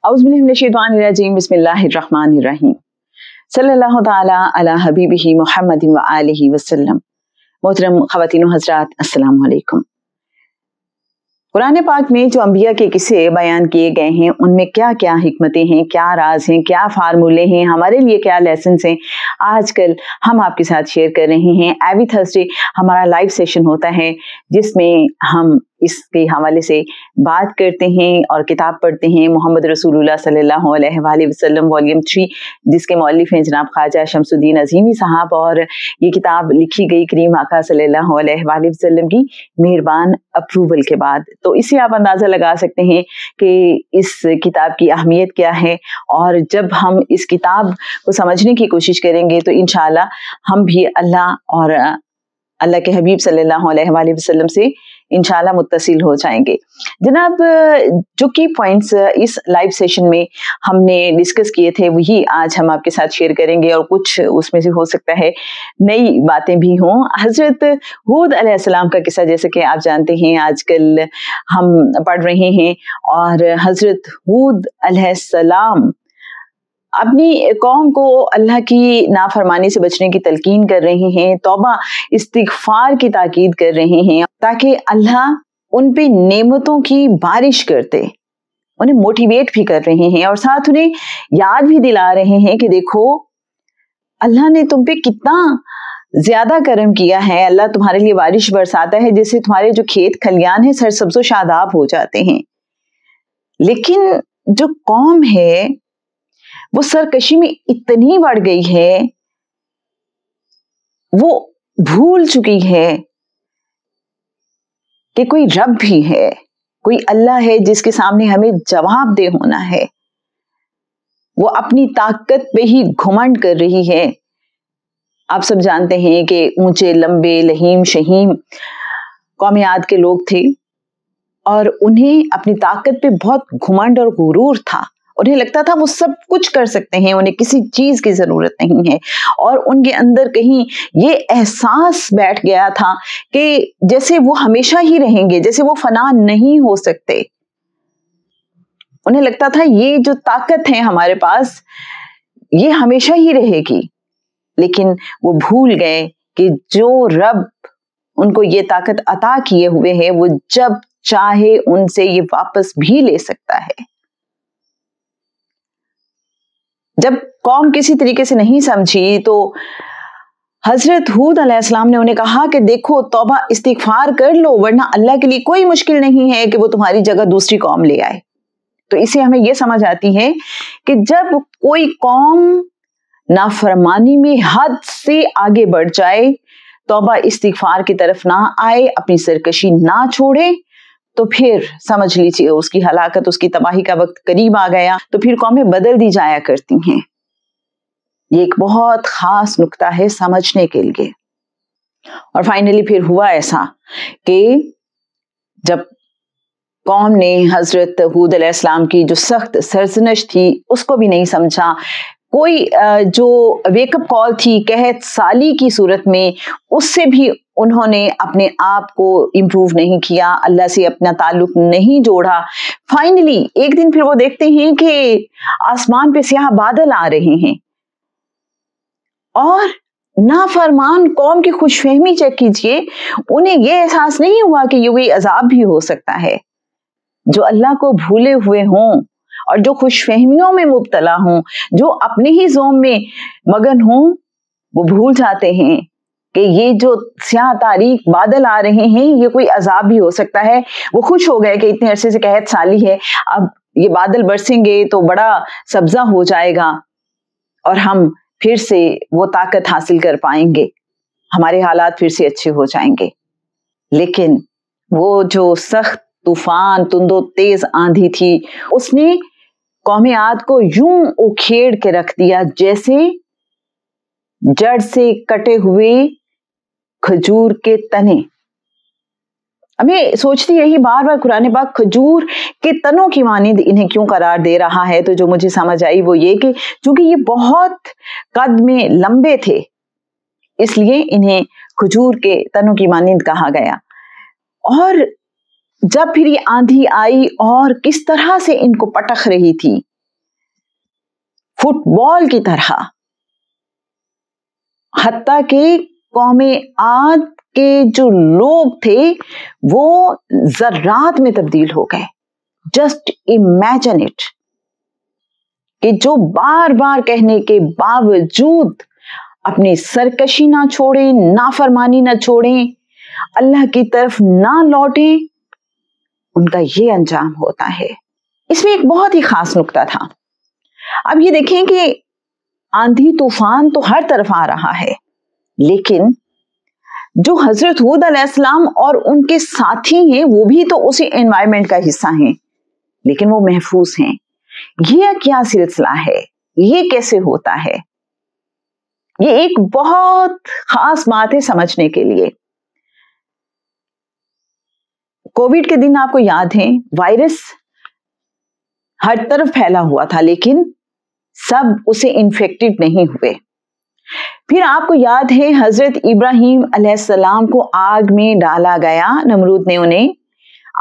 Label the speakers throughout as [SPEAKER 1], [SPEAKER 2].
[SPEAKER 1] औज़ुबिल्लाहिमिनश्शैतानिर्रजीम बिस्मिल्लाहिर्रहमानिर्रहीम सल्लल्लाहु तआला अला हबीबिही मुहम्मदिन व आलिहि वसल्लम। मोहतरम ख़वातीन व हज़रात, अस्सलामु अलैकुम। कुरान पाक में जो अंबिया के किस्से बयान किए गए हैं उनमें क्या क्या हिकमतें हैं, क्या राज हैं, क्या फार्मूले हैं, हमारे लिए क्या लेसन हैं, आजकल हम आपके साथ शेयर कर रहे हैं। एवरी थर्सडे हमारा लाइव सेशन होता है जिसमें हम इसके हवाले से बात करते हैं और किताब पढ़ते हैं। मोहम्मद रसूलुल्लाह सल्लल्लाहु अलैहि वसल्लम वॉल्यूम 3, जिसके मौलिफ हैं जनाब ख्वाजा शमसुद्दीन अज़ीमी साहब, और ये किताब लिखी गई करीम आका सल्लल्लाहु अलैहि वसल्लम की मेहरबान अप्रूवल के बाद। तो इससे आप अंदाज़ा लगा सकते हैं कि इस किताब की अहमियत क्या है, और जब हम इस किताब को समझने की कोशिश करेंगे तो इंशाअल्लाह हम भी अल्लाह और अल्लाह के हबीब सल्लल्लाहु अलैहि वसल्लम से इंशाअल्लाह मुत्तसिल हो जाएंगे। जनाब, जो की पॉइंट्स इस लाइव सेशन में हमने डिस्कस किए थे वही आज हम आपके साथ शेयर करेंगे, और कुछ उसमें से हो सकता है नई बातें भी हों। हजरत हूद अलैहिस्सलाम का किस्सा, जैसे कि आप जानते हैं आजकल हम पढ़ रहे हैं, और हजरत हूद अलैहिस्सलाम अपनी कौम को अल्लाह की नाफरमानी से बचने की तलकीन कर रहे हैं, तौबा इस्तिगफार की ताकीद कर रहे हैं, ताकि अल्लाह उन पे नेमतों की बारिश करते, उन्हें मोटिवेट भी कर रहे हैं, और साथ उन्हें याद भी दिला रहे हैं कि देखो अल्लाह ने तुम पे कितना ज्यादा करम किया है। अल्लाह तुम्हारे लिए बारिश बरसाता है जिससे तुम्हारे जो खेत खलियान है सरसब्ज़ो शादाब हो जाते हैं। लेकिन जो कौम है वो सरकशी में इतनी बढ़ गई है, वो भूल चुकी है कि कोई रब भी है, कोई अल्लाह है जिसके सामने हमें जवाबदेह होना है। वो अपनी ताकत पे ही घुमंड कर रही है। आप सब जानते हैं कि ऊंचे लंबे लहीम शहीम कौम आद के लोग थे, और उन्हें अपनी ताकत पे बहुत घुमंड और गुरूर था। उन्हें लगता था वो सब कुछ कर सकते हैं, उन्हें किसी चीज की जरूरत नहीं है, और उनके अंदर कहीं ये एहसास बैठ गया था कि जैसे वो हमेशा ही रहेंगे, जैसे वो फना नहीं हो सकते। उन्हें लगता था ये जो ताकत है हमारे पास ये हमेशा ही रहेगी। लेकिन वो भूल गए कि जो रब उनको ये ताकत अता किए हुए है वो जब चाहे उनसे ये वापस भी ले सकता है। जब कौम किसी तरीके से नहीं समझी तो हजरत हूद अलैहिस्सलाम ने उन्हें कहा कि देखो तौबा इस्तिगफार कर लो, वरना अल्लाह के लिए कोई मुश्किल नहीं है कि वो तुम्हारी जगह दूसरी कौम ले आए। तो इससे हमें यह समझ आती है कि जब कोई कौम नाफरमानी में हद से आगे बढ़ जाए, तौबा इस्तिगफार की तरफ ना आए, अपनी सरकशी ना छोड़े, तो फिर समझ लीजिए उसकी हलाकत, उसकी तबाही का वक्त करीब आ गया। तो फिर कौमें बदल दी जाया करती हैं। ये एक बहुत खास नुक्ता है समझने के लिए। और फाइनली फिर हुआ ऐसा कि जब कौम ने हजरत हूद अलैहिस्सलाम की जो सख्त सरजनश थी उसको भी नहीं समझा, कोई जो वेकअप कॉल थी कहत साली की सूरत में, उससे भी उन्होंने अपने आप को इम्प्रूव नहीं किया, अल्लाह से अपना ताल्लुक नहीं जोड़ा। फाइनली एक दिन फिर वो देखते हैं कि आसमान पे स्याह बादल आ रहे हैं, और नाफरमान कौम की खुशफहमी चेक कीजिए, उन्हें ये एहसास नहीं हुआ कि ये कोई अजाब भी हो सकता है। जो अल्लाह को भूले हुए हों और जो खुशफहमियों में मुब्तला हों, जो अपने ही ज़ोम में मगन हों, वो भूल जाते हैं कि ये जो स्याह तारीक बादल आ रहे हैं ये कोई अजाब भी हो सकता है। वो खुश हो गए कि इतने अरसे से कहत साली है, अब ये बादल बरसेंगे तो बड़ा सब्जा हो जाएगा और हम फिर से वो ताकत हासिल कर पाएंगे, हमारे हालात फिर से अच्छे हो जाएंगे। लेकिन वो जो सख्त तूफान, तुंदो तेज आंधी थी, उसने कौम आद को यूं उखेड़ के रख दिया जैसे जड़ से कटे हुए खजूर के तने। हमें सोचती यही बार बार कुरान पाक खजूर के तनों की मानिंद इन्हें क्यों करार दे रहा है। तो जो मुझे समझ आई वो ये कि चूंकि ये बहुत कद में लंबे थे, इसलिए इन्हें खजूर के तनों की मानिंद कहा गया। और जब फिर ये आंधी आई और किस तरह से इनको पटक रही थी, फुटबॉल की तरह, हत्ता कि कौमे आद के जो लोग थे वो जर्रात में तब्दील हो गए। जस्ट इमेजिन इट, कि जो बार बार कहने के बावजूद अपनी सरकशी ना छोड़े, नाफरमानी ना छोड़े, अल्लाह की तरफ ना लौटे, उनका ये अंजाम होता है। इसमें एक बहुत ही खास नुक्ता था। अब ये देखें कि आंधी तूफान तो हर तरफ आ रहा है, लेकिन जो हजरत हूद अलैहिस्सलाम और उनके साथी हैं वो भी तो उसी एनवायरनमेंट का हिस्सा हैं, लेकिन वो महफूज हैं। ये क्या सिलसिला है, ये कैसे होता है? ये एक बहुत खास बात है समझने के लिए। कोविड के दिन आपको याद है, वायरस हर तरफ फैला हुआ था, लेकिन सब उसे इन्फेक्टेड नहीं हुए। फिर आपको याद है हजरत इब्राहिम अलैहिस्सलाम को आग में डाला गया, नमरूद ने उन्हें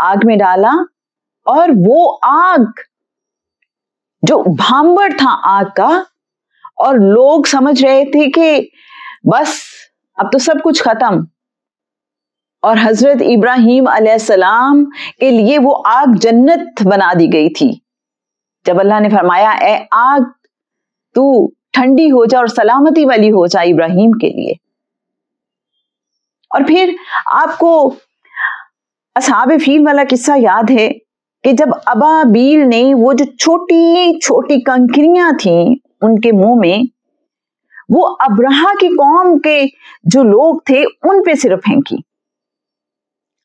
[SPEAKER 1] आग में डाला, और वो आग जो भांबड़ था आग का, और लोग समझ रहे थे कि बस अब तो सब कुछ खत्म, और हजरत इब्राहिम अलैहिस्सलाम के लिए वो आग जन्नत बना दी गई थी। जब अल्लाह ने फरमाया ए आग तू ठंडी हो जा और सलामती वाली हो जा इब्राहिम के लिए। और फिर आपको असहाबे फील वाला किस्सा याद है कि जब अबाबील ने वो जो छोटी छोटी कंकरियां थी उनके मुंह में, वो अब्रहा की कौम के जो लोग थे उन पे सिर्फ फेंकी।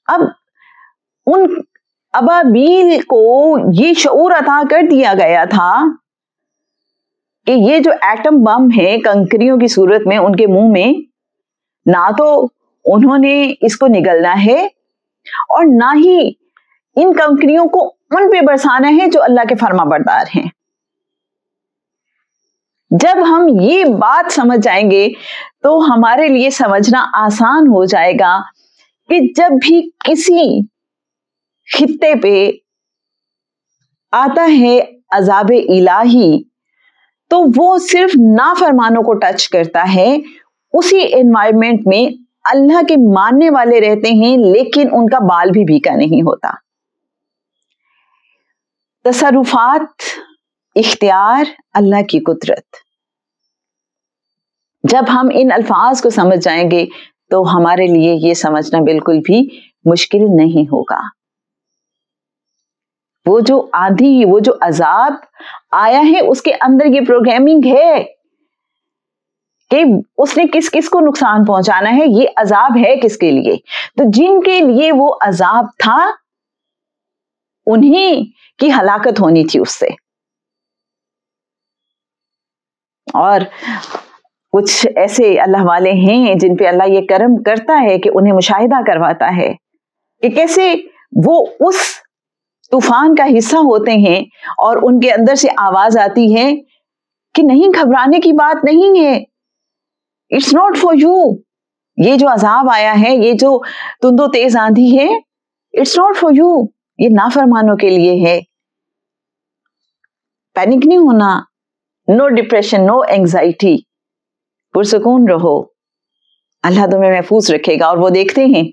[SPEAKER 1] अब उन अबाबील को ये शऊर अता कर दिया गया था कि ये जो एटम बम है कंकरियों की सूरत में उनके मुंह में, ना तो उन्होंने इसको निगलना है और ना ही इन कंकरियों को उन पे बरसाना है जो अल्लाह के फरमाबरदार हैं। जब हम ये बात समझ जाएंगे तो हमारे लिए समझना आसान हो जाएगा कि जब भी किसी खित्ते पे आता है अज़ाबे इलाही तो वो सिर्फ नाफरमानों को टच करता है। उसी एनवायरनमेंट में अल्लाह के मानने वाले रहते हैं, लेकिन उनका बाल भी भीगा नहीं होता। तसर्रुफात, इख्तियार, अल्लाह की कुदरत, जब हम इन अल्फाज को समझ जाएंगे तो हमारे लिए ये समझना बिल्कुल भी मुश्किल नहीं होगा। वो जो आंधी, वो जो अजाब आया है, उसके अंदर ये प्रोग्रामिंग है कि उसने किस किस को नुकसान पहुंचाना है, ये अजाब है किसके लिए। तो जिनके लिए वो अजाब था उन्हीं की हलाकत होनी थी उससे। और कुछ ऐसे अल्लाह वाले हैं जिन पे अल्लाह ये करम करता है कि उन्हें मुशाहिदा करवाता है कि कैसे वो उस तूफान का हिस्सा होते हैं और उनके अंदर से आवाज आती है कि नहीं, घबराने की बात नहीं है, इट्स नॉट फॉर यू। ये जो अजाब आया है, ये जो तुंदो तेज आंधी है, इट्स नॉट फॉर यू, ये नाफरमानों के लिए है। पैनिक नहीं होना, नो डिप्रेशन, नो एंजाइटी, पुरसुकून रहो, अल्लाह तुम्हें महफूज रखेगा। और वो देखते हैं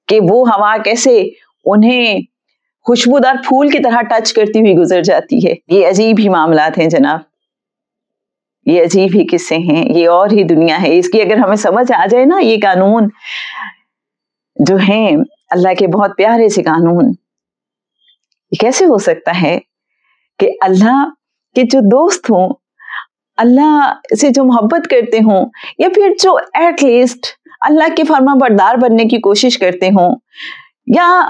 [SPEAKER 1] कि वो हवा कैसे उन्हें खुशबूदार फूल की तरह टच करती हुई गुजर जाती है। ये अजीब ही मामलात हैं जनाब, ये अजीब ही किस्से हैं, ये और ही दुनिया है। इसकी अगर हमें समझ आ जाए ना, ये कानून जो हैं अल्लाह के बहुत प्यारे से कानून, ये कैसे हो सकता है कि अल्लाह के जो दोस्त हों, अल्लाह से जो मोहब्बत करते हों, या फिर जो एटलीस्ट अल्लाह के फरमाबरदार बनने की कोशिश करते हों, या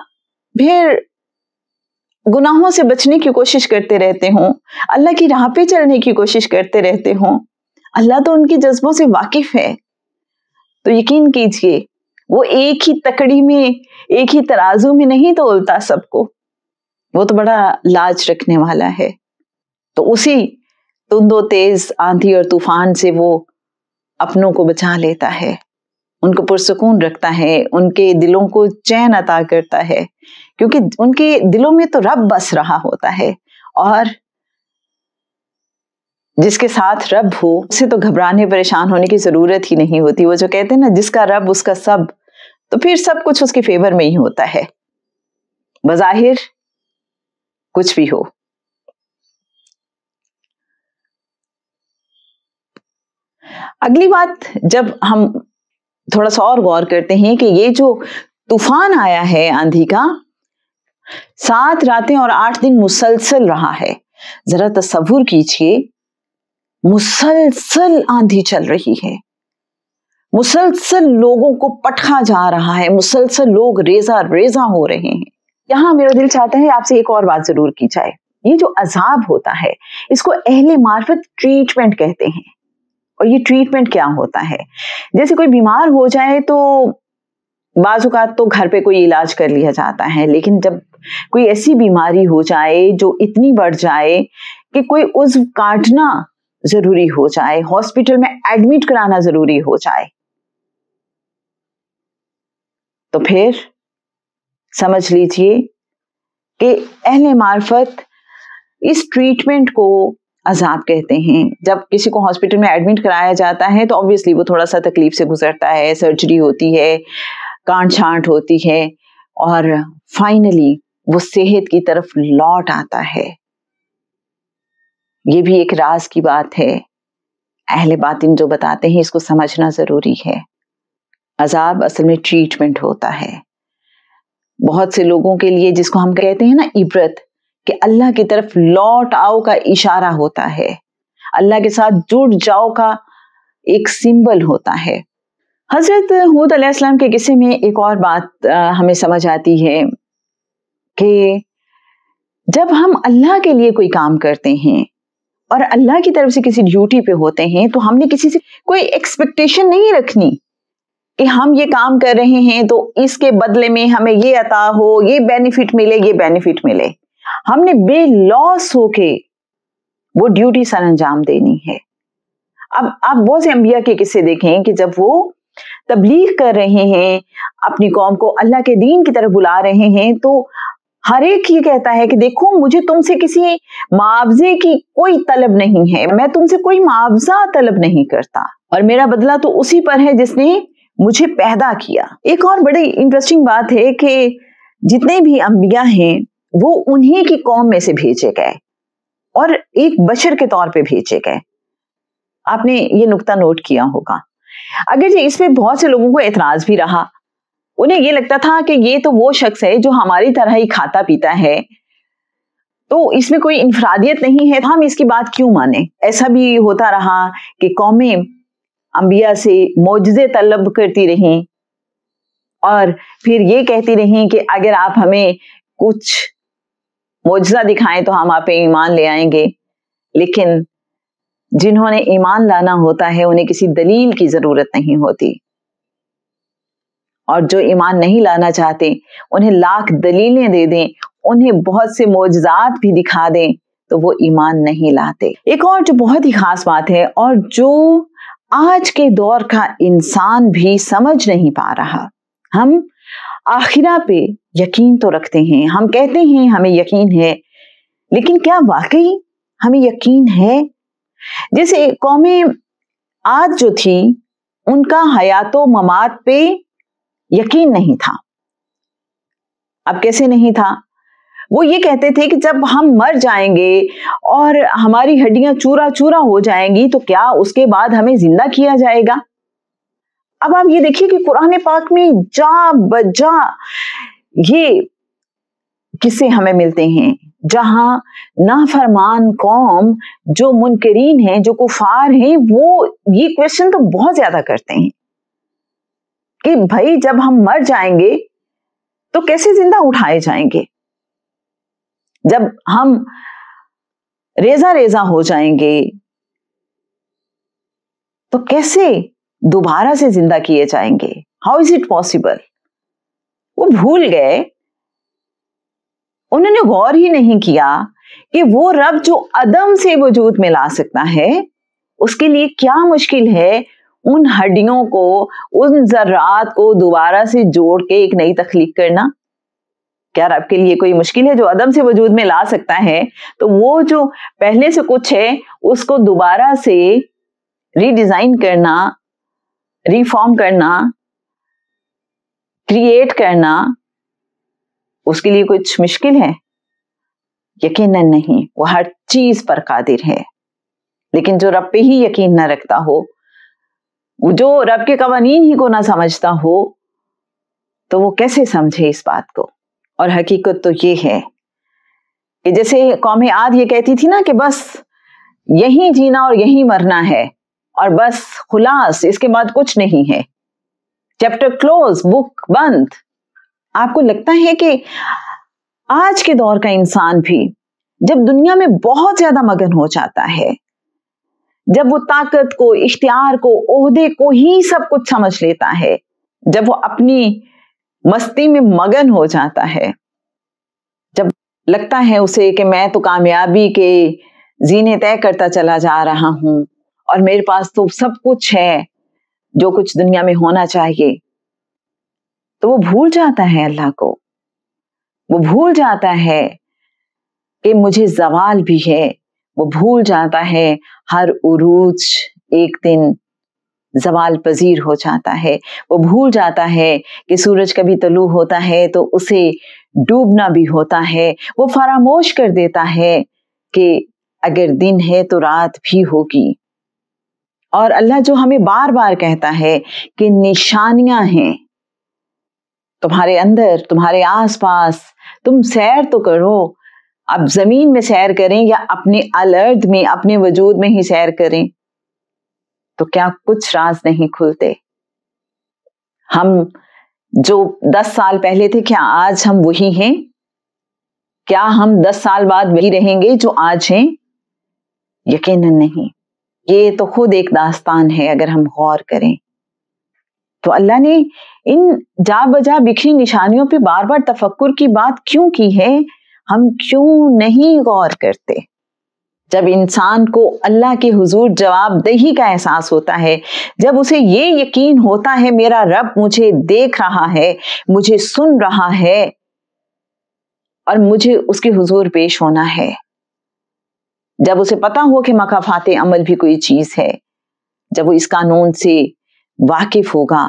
[SPEAKER 1] फिर गुनाहों से बचने की कोशिश करते रहते हों, अल्लाह की राह पे चलने की कोशिश करते रहते हों, अल्लाह तो उनके जज्बों से वाकिफ है। तो यकीन कीजिए वो एक ही तकड़ी में, एक ही तराजू में नहीं तोलता सबको, वो तो बड़ा लाज रखने वाला है। तो उसी तुंदो तेज आंधी और तूफान से वो अपनों को बचा लेता है, उनको पुरसुकून रखता है, उनके दिलों को चैन अता करता है, क्योंकि उनके दिलों में तो रब बस रहा होता है। और जिसके साथ रब हो उसे तो घबराने परेशान होने की जरूरत ही नहीं होती। वो जो कहते हैं ना, जिसका रब उसका सब, तो फिर सब कुछ उसके फेवर में ही होता है, बज़ाहिर कुछ भी हो। अगली बात, जब हम थोड़ा सा और गौर करते हैं कि ये जो तूफान आया है आंधी का, 7 रातें और 8 दिन मुसलसल रहा है। जरा तसव्वुर कीजिए, मुसलसल आंधी चल रही है, मुसलसल लोगों को पटका जा रहा है, मुसलसल लोग रेजा रेजा हो रहे हैं। यहां मेरा दिल चाहता है आपसे एक और बात जरूर की जाए। ये जो अजाब होता है इसको अहले मार्फत ट्रीटमेंट कहते हैं। और ये ट्रीटमेंट क्या होता है? जैसे कोई बीमार हो जाए तो बाज़-औक़ात तो घर पे कोई इलाज कर लिया जाता है, लेकिन जब कोई ऐसी बीमारी हो जाए जो इतनी बढ़ जाए कि कोई उज़्व काटना जरूरी हो जाए, हॉस्पिटल में एडमिट कराना जरूरी हो जाए, तो फिर समझ लीजिए कि अहले मार्फत इस ट्रीटमेंट को अजाब कहते हैं। जब किसी को हॉस्पिटल में एडमिट कराया जाता है तो ऑब्वियसली वो थोड़ा सा तकलीफ से गुजरता है, सर्जरी होती है, काट छांट होती है, और फाइनली वो सेहत की तरफ लौट आता है। ये भी एक राज की बात है, अहले बातिन जो बताते हैं इसको समझना जरूरी है। अजाब असल में ट्रीटमेंट होता है। बहुत से लोगों के लिए जिसको हम कहते हैं ना इबरत, कि अल्लाह की तरफ लौट आओ का इशारा होता है, अल्लाह के साथ जुड़ जाओ का एक सिंबल होता है। हजरत हूद अलैहिस्सलाम के किस्से में एक और बात हमें समझ आती है कि जब हम अल्लाह के लिए कोई काम करते हैं और अल्लाह की तरफ से किसी ड्यूटी पे होते हैं, तो हमने किसी से कोई एक्सपेक्टेशन नहीं रखनी कि हम ये काम कर रहे हैं तो इसके बदले में हमें ये अता हो, ये बेनिफिट मिले, ये बेनिफिट मिले। हमने बेलॉस होके वो ड्यूटी सर अंजाम देनी है। अब आप बहुत से अंबिया के किस्से देखें कि जब वो तबलीग कर रहे हैं, अपनी कौम को अल्लाह के दीन की तरफ बुला रहे हैं, तो हर एक ये कहता है कि देखो, मुझे तुमसे किसी मुआवजे की कोई तलब नहीं है, मैं तुमसे कोई मुआवजा तलब नहीं करता, और मेरा बदला तो उसी पर है जिसने मुझे पैदा किया। एक और बड़ी इंटरेस्टिंग बात है कि जितने भी अंबिया हैं वो उन्हीं की कौम में से भेजे गए और एक बशर के तौर पे भेजे गए। आपने ये नुक्ता नोट किया होगा। अगर इस पे बहुत से लोगों को एतराज भी रहा, उन्हें ये लगता था कि ये तो वो शख्स है जो हमारी तरह ही खाता पीता है, तो इसमें कोई इंफरादियत नहीं है, हम इसकी बात क्यों माने। ऐसा भी होता रहा कि कौमें अंबिया से मौजज़े तलब करती रहीं और फिर ये कहती रहीं कि अगर आप हमें कुछ मौजज़ा दिखाएं तो हम आप पे ईमान ले आएंगे। लेकिन जिन्होंने ईमान लाना होता है उन्हें किसी दलील की जरूरत नहीं होती, और जो ईमान नहीं लाना चाहते उन्हें लाख दलीलें दे दें, उन्हें बहुत से मौजज़ात भी दिखा दें, तो वो ईमान नहीं लाते। एक और जो बहुत ही खास बात है और जो आज के दौर का इंसान भी समझ नहीं पा रहा, हम आखिरा पे यकीन तो रखते हैं, हम कहते हैं हमें यकीन है, लेकिन क्या वाकई हमें यकीन है? जैसे कौमें आज जो थी उनका हयातो ममात पे यकीन नहीं था। अब कैसे नहीं था? वो ये कहते थे कि जब हम मर जाएंगे और हमारी हड्डियां चूरा चूरा हो जाएंगी तो क्या उसके बाद हमें जिंदा किया जाएगा? अब आप ये देखिए कि कुरान पाक में जा बजा ये किस्से हमें मिलते हैं जहां नाफरमान कौम, जो मुनकरीन हैं, जो कुफार हैं, वो ये क्वेश्चन तो बहुत ज्यादा करते हैं कि भाई जब हम मर जाएंगे तो कैसे जिंदा उठाए जाएंगे, जब हम रेजा रेजा हो जाएंगे तो कैसे दोबारा से जिंदा किए जाएंगे? How is it possible? वो भूल गए, उन्होंने गौर ही नहीं किया कि वो रब जो अदम से वजूद में ला सकता है, उसके लिए क्या मुश्किल है उन हड्डियों को, उन जर्रात को दोबारा से जोड़ के एक नई तख्लीक करना। کیا رب کے لیے کوئی مشکل ہے جو عدم سے وجود میں لا سکتا ہے؟ تو وہ جو پہلے سے کچھ ہے اس کو دوبارہ سے ری ڈیزائن کرنا، ری فارم کرنا، کریٹ کرنا، اس کے لیے کچھ مشکل ہے؟ یقیناً نہیں، وہ ہر چیز پر قادر ہے۔ لیکن جو رب پہ ہی یقین نہ رکھتا ہو، جو رب کے قوانین ہی کو نہ سمجھتا ہو، تو وہ کیسے سمجھے اس بات کو؟ اور حقیقت تو یہ ہے کہ جیسے قوم عاد یہ کہتی تھی نا کہ بس یہیں جینا اور یہیں مرنا ہے، اور بس خلاص، اس کے بعد کچھ نہیں ہے، چیپٹر کلوز، بک بند۔ آپ کو لگتا ہے کہ آج کے دور کا انسان بھی جب دنیا میں بہت زیادہ مگن ہو جاتا ہے، جب وہ طاقت کو، اختیار کو، عہدے کو ہی سب کچھ سمجھ لیتا ہے، جب وہ اپنی مستی میں مگن ہو جاتا ہے، جب لگتا ہے اسے کہ میں تو کامیابی کے زینے طے کرتا چلا جا رہا ہوں اور میرے پاس تو سب کچھ ہے جو کچھ دنیا میں ہونا چاہیے، تو وہ بھول جاتا ہے اللہ کو، وہ بھول جاتا ہے کہ مجھے زوال بھی ہے، وہ بھول جاتا ہے ہر عروج ایک دن زوال پذیر ہو جاتا ہے، وہ بھول جاتا ہے کہ سورج کبھی طلوع ہوتا ہے تو اسے ڈوبنا بھی ہوتا ہے، وہ فراموش کر دیتا ہے کہ اگر دن ہے تو رات بھی ہوگی۔ اور اللہ جو ہمیں بار بار کہتا ہے کہ نشانیاں ہیں تمہارے اندر، تمہارے آس پاس، تم سیر تو کرو، اب زمین میں سیر کریں یا اپنے الارض میں، اپنے وجود میں ہی سیر کریں، تو کیا کچھ راز نہیں کھلتے؟ ہم جو 10 سال پہلے تھے، کیا آج ہم وہی ہیں؟ کیا ہم 10 سال بعد وہی رہیں گے جو آج ہیں؟ یقیناً نہیں۔ یہ تو خود ایک داستان ہے اگر ہم غور کریں تو۔ اللہ نے ان جا بجا بکھری نشانیوں پہ بار بار تفکر کی بات کیوں کی ہے؟ ہم کیوں نہیں غور کرتے؟ جب انسان کو اللہ کے حضور جواب دہی کا احساس ہوتا ہے، جب اسے یہ یقین ہوتا ہے میرا رب مجھے دیکھ رہا ہے، مجھے سن رہا ہے اور مجھے اس کے حضور پیش ہونا ہے، جب اسے پتا ہو کہ مکافات عمل بھی کوئی چیز ہے، جب وہ اس قانون سے واقف ہوگا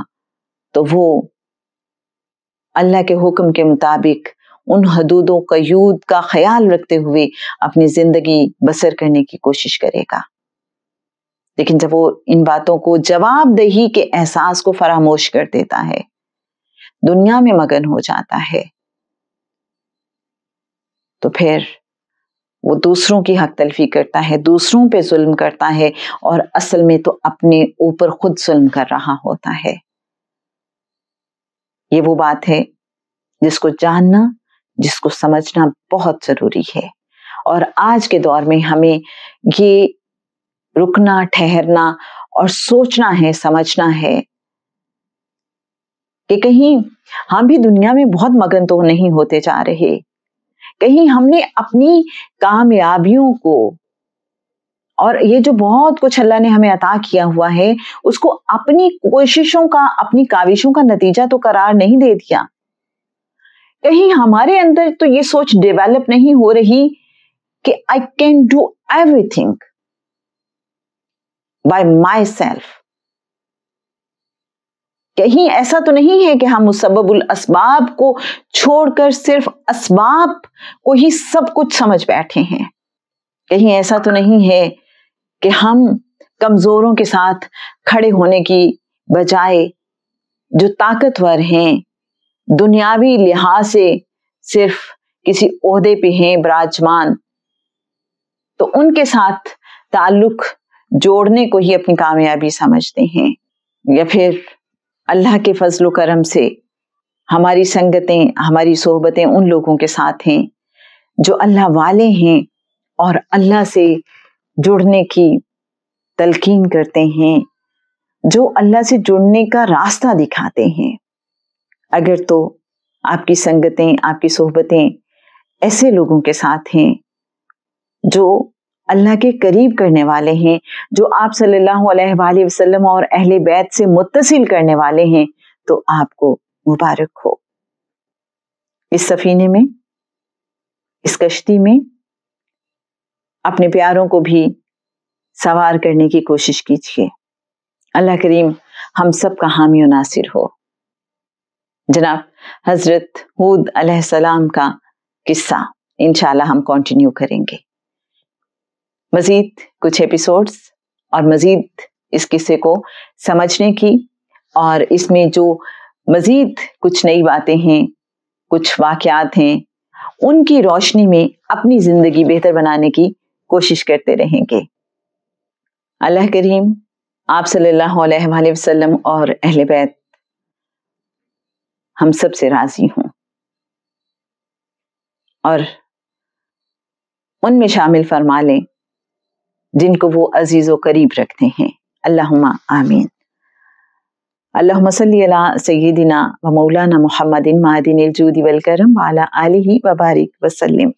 [SPEAKER 1] تو وہ اللہ کے حکم کے مطابق ان حدود و قیود کا خیال رکھتے ہوئے اپنی زندگی بسر کرنے کی کوشش کرے گا۔ لیکن جب وہ ان باتوں کو، جواب دہی کے احساس کو فراموش کر دیتا ہے، دنیا میں مگن ہو جاتا ہے، تو پھر وہ دوسروں کی حق تلفی کرتا ہے، دوسروں پہ ظلم کرتا ہے، اور اصل میں تو اپنے اوپر خود ظلم کر رہا ہوتا ہے۔ یہ وہ بات ہے جس کو جاننا، جس کو سمجھنا بہت ضروری ہے، اور آج کے دور میں ہمیں یہ رکنا، ٹھہرنا اور سوچنا ہے، سمجھنا ہے کہ کہیں ہم بھی دنیا میں بہت مگن تو نہیں ہوتے جا رہے، کہیں ہم نے اپنی کامیابیوں کو اور یہ جو بہت کچھ اللہ نے ہمیں عطا کیا ہوا ہے اس کو اپنی کوششوں کا، اپنی کاوشوں کا نتیجہ تو قرار نہیں دے دیا۔ کہیں ہمارے اندر تو یہ سوچ ڈیولپ نہیں ہو رہی کہ I can do everything by myself۔ کہیں ایسا تو نہیں ہے کہ ہم مسبب الاسباب کو چھوڑ کر صرف اسباب کو ہی سب کچھ سمجھ بیٹھے ہیں۔ کہیں ایسا تو نہیں ہے کہ ہم کمزوروں کے ساتھ کھڑے ہونے کی بجائے جو طاقتور ہیں، دنیاوی لحاظ سے صرف کسی عہدے پہ ہیں براجمان، تو ان کے ساتھ تعلق جوڑنے کو ہی اپنی کامیابی سمجھتے ہیں، یا پھر اللہ کے فضل و کرم سے ہماری سنگتیں، ہماری صحبتیں ان لوگوں کے ساتھ ہیں جو اللہ والے ہیں اور اللہ سے جڑنے کی تلقین کرتے ہیں، جو اللہ سے جڑنے کا راستہ دکھاتے ہیں۔ اگر تو آپ کی سنگتیں، آپ کی صحبتیں ایسے لوگوں کے ساتھ ہیں جو اللہ کے قریب کرنے والے ہیں، جو آپ صلی اللہ علیہ وآلہ وسلم اور اہل بیت سے متصل کرنے والے ہیں، تو آپ کو مبارک ہو۔ इस सफीने में, इस कश्ती में अपने प्यारों को भी सवार करने की कोशिश कीजिए। अल्लाह करीम हम सब का हामी और नासिर हो। जनाब हजरत हूद अलैहिस्सलाम का किस्सा इंशाल्लाह हम कंटिन्यू करेंगे। मजीद कुछ एपिसोड्स और मजीद इस किस्से को समझने की और इसमें जो मजीद कुछ नई बातें हैं, कुछ वाकयात हैं, उनकी रोशनी में अपनी जिंदगी बेहतर बनाने की कोशिश करते रहेंगे। अल्लाह करीम आप सल्लल्लाहु अलैहि वसल्लम और अहले बैत हम सब से राजी हों और उनमें शामिल फरमा लें जिनको वो अजीज व करीब रखते हैं। अल्लाहुम्मा आमीन। अल्लाहुम्मा सल्ली अला सय्यिदिना व मौलाना मुहम्मदिन मादिनिल जूदी वल करम व अला आलिहि व बारिक व सल्लिम।